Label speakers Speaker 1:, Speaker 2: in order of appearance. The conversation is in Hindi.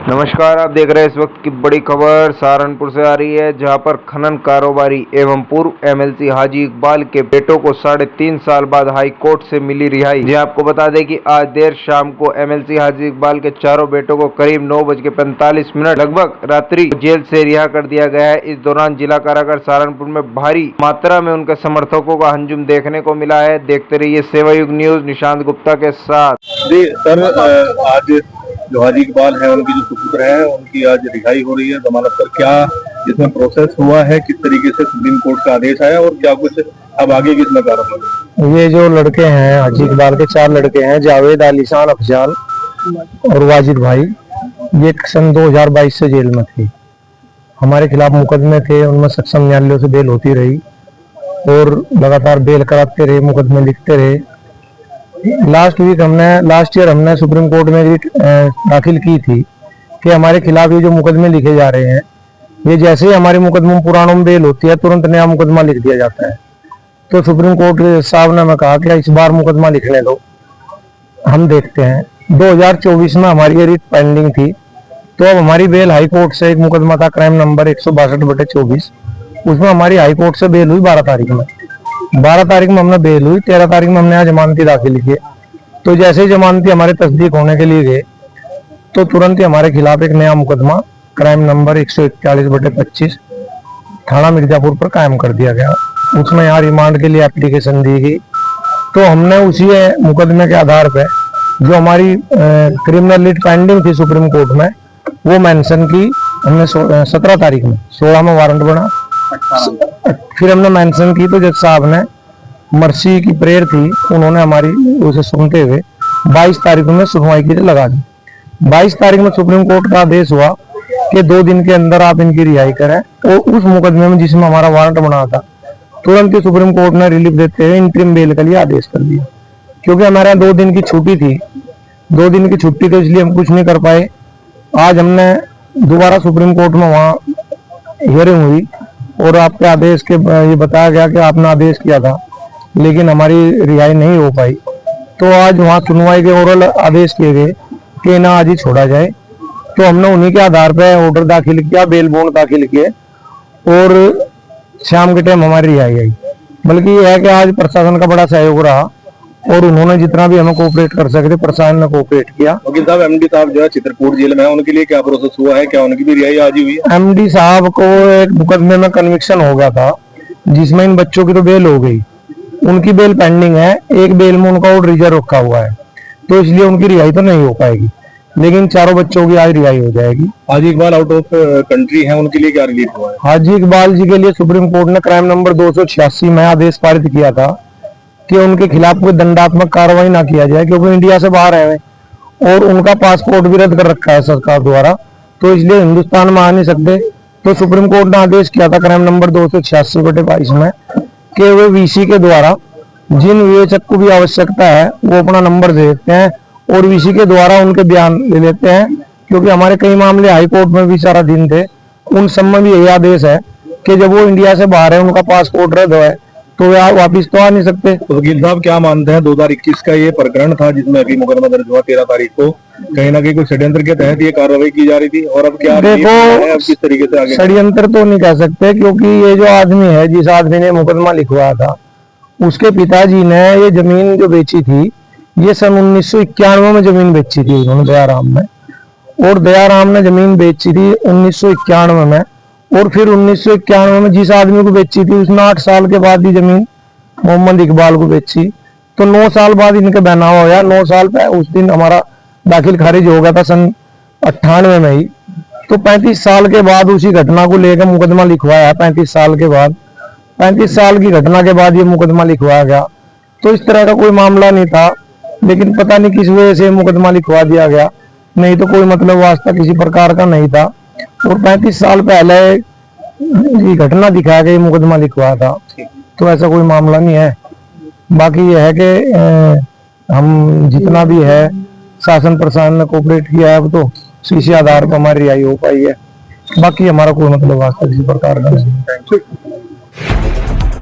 Speaker 1: नमस्कार, आप देख रहे हैं इस वक्त की बड़ी खबर सहारनपुर से आ रही है, जहां पर खनन कारोबारी एवं पूर्व एमएलसी हाजी इकबाल के बेटों को 3.5 साल बाद हाई कोर्ट से मिली रिहाई। जी आपको बता दें कि आज देर शाम को एमएलसी हाजी इकबाल के चारों बेटों को करीब 9:45 लगभग रात्रि जेल से रिहा कर दिया गया है। इस दौरान जिला कारागार सहारनपुर में भारी मात्रा में उनके समर्थकों का हंजुम देखने को मिला है। देखते रहिए सेवायुग न्यूज निशांत गुप्ता के साथ।
Speaker 2: जी सर, आज जो हाजी इकबाल है उनकी जो सुपुत्र है उनकी आज रिहाई हो रही है जमानत पर। क्या इसमें प्रोसेस हुआ है, किस तरीके से सुप्रीम कोर्ट का आदेश आया और क्या कुछ अब आगे किसमें कार्रवाई?
Speaker 3: ये जो लड़के हैं हाजी इकबाल के 4 लड़के हैं, जावेद, आलिशान, अफजाल और वाजिद भाई, ये सन 2022 से जेल में थे। हमारे खिलाफ मुकदमे थे, उनमें सक्षम न्यायालयों से बेल होती रही और लगातार बेल कराते रहे, मुकदमे लिखते रहे। लास्ट ईयर हमने सुप्रीम कोर्ट में रिट दाखिल की थी कि हमारे खिलाफ ये जो मुकदमे लिखे जा रहे हैं, ये जैसे ही हमारे मुकदमों पुरानों में बेल होती है तुरंत नया मुकदमा लिख दिया जाता है। तो सुप्रीम कोर्ट साहब ने मैं कहा कि इस बार मुकदमा लिखने दो, हम देखते हैं। 2024 में हमारी ये रिट पेंडिंग थी, तो अब हमारी बेल हाई कोर्ट से, एक मुकदमा था क्राइम नंबर 162/24, उसमें हमारी हाई कोर्ट से बेल हुई 12 तारीख में। 12 तारीख में हमने बेल हुई, 13 तारीख में हमने यहाँ जमानती दाखिल किए। तो जैसे ही जमानती हमारे तस्दीक होने के लिए गए तो तुरंत ही हमारे खिलाफ एक नया मुकदमा क्राइम नंबर 141/25 थाना मिर्जापुर पर कायम कर दिया गया। उसमें यहाँ रिमांड के लिए एप्लीकेशन दी गई। तो हमने उसी मुकदमे के आधार पर जो हमारी क्रिमिनल रिट पेंडिंग थी सुप्रीम कोर्ट में, वो मेंशन की हमने 17 तारीख में, 16 में वारंट बना, फिर हमने मेंशन की। तो जज साहब ने मर्सी की प्रेयर थी, उन्होंने हमारी उसे सुनते हुए 22 तारीख में सुनवाई के लिए लगा दी। 22 तारीख में सुप्रीम कोर्ट का आदेश हुआ कि 2 दिन के अंदर आप इनकी रिहाई करें। और उस मुकदमे में जिसमें हमारा वारंट बना था, तुरंत ही सुप्रीम कोर्ट ने रिलीफ देते हुए इंटरिम बेल के लिए आदेश कर दिया। क्योंकि हमारे यहाँ 2 दिन की छुट्टी थी, 2 दिन की छुट्टी तो इसलिए हम कुछ नहीं कर पाए। आज हमने दोबारा सुप्रीम कोर्ट में वहाँ हियरिंग हुई और आपके आदेश के ये बताया गया कि आपने आदेश किया था, लेकिन हमारी रिहाई नहीं हो पाई। तो आज वहाँ सुनवाई के ओरल आदेश किए गए कि ना आज ही छोड़ा जाए। तो हमने उन्हीं के आधार पर ऑर्डर दाखिल किया, बेल बॉन्ड दाखिल किए और शाम के टाइम हमारी रिहाई आई। बल्कि यह है कि आज प्रशासन का बड़ा सहयोग रहा और उन्होंने जितना भी हमें कोऑपरेट कर सकते प्रशासन ने कोऑपरेट किया।
Speaker 2: वकील साहब, एमडी साहब जो है चित्रकूट जेल में है, उनके लिए क्या प्रोसेस हुआ है? क्या उनकी भी रिहाई आज ही हुई है?
Speaker 3: एमडी साहब को एक मुकदमे में कन्विक्शन हो गया था जिसमें इन बच्चों की तो बेल हो गई, उनकी बेल पेंडिंग है। एक बेल में उनका ऑर्डर रिजर्व रखा हुआ है, तो इसलिए उनकी रिहाई तो नहीं हो पाएगी, लेकिन चारों बच्चों की आज रिहाई हो जाएगी।
Speaker 2: हाजी इकबाल आउट ऑफ कंट्री है, उनके लिए क्या रिलीफ हुआ है?
Speaker 3: हाजी इकबाल जी के लिए सुप्रीम कोर्ट ने क्राइम नंबर 286 में आदेश पारित किया था कि उनके खिलाफ कोई दंडात्मक कार्रवाई ना किया जाए, क्योंकि इंडिया से बाहर है और उनका पासपोर्ट भी रद्द कर रखा है सरकार द्वारा, तो इसलिए हिंदुस्तान में आ नहीं सकते। तो सुप्रीम कोर्ट ने आदेश किया था क्राइम नंबर 286/22 में कि वे वीसी के द्वारा जिन विवेचक को भी आवश्यकता है वो अपना नंबर दे देते हैं और वीसी के द्वारा उनके बयान ले लेते हैं। क्योंकि हमारे कई मामले हाई कोर्ट में भी सारा दिन थे, उन सब में भी यही आदेश है कि जब वो इंडिया से बाहर है, उनका पासपोर्ट रद्द है, तो वे वापिस तो आ नहीं सकते।
Speaker 2: तो वकील साहब, क्या मानते हैं 2021 का ये प्रकरण था जिसमें अभी मुकदमा दर्ज हुआ 13 तारीख को, कहीं ना कहीं कोई षड्यंत्र के तहत ये कार्रवाई की जा रही थी? और अब क्या
Speaker 3: देखो,
Speaker 2: किस तरीके से आगे?
Speaker 3: षड्यंत्र तो नहीं कह सकते, क्योंकि ये जो आदमी है, जिस आदमी ने मुकदमा लिखवाया था, उसके पिताजी ने ये जमीन जो बेची थी, ये सन 1991 में जमीन बेची थी उन्होंने दयाराम में, और दयाराम ने जमीन बेची थी 1991 में। और फिर 1991 में जिस आदमी को बेची थी उसने 8 साल के बाद ही जमीन मोहम्मद इकबाल को बेची। तो 9 साल बाद इनके बहनावा होया। 9 साल पे उस दिन हमारा दाखिल खारिज हो गया था सन 98 में ही। तो 35 साल के बाद उसी घटना को लेकर मुकदमा लिखवाया। 35 साल के बाद, 35 साल की घटना के बाद ये मुकदमा लिखवाया गया। तो इस तरह का कोई मामला नहीं था, लेकिन पता नहीं किस वजह से मुकदमा लिखवा दिया गया, नहीं तो कोई मतलब वास्ता किसी प्रकार का नहीं था। और 35 साल पहले ये घटना दिखाया गया, मुकदमा लिखवाया था, तो ऐसा कोई मामला नहीं है। बाकी यह है कि हम जितना भी है शासन प्रशासन ने कोऑपरेट किया है, अब तो इसी आधार पर हमारी रिहाई हो पाई है। बाकी हमारा कोई मतलब वास्ता किसी प्रकार का नहीं।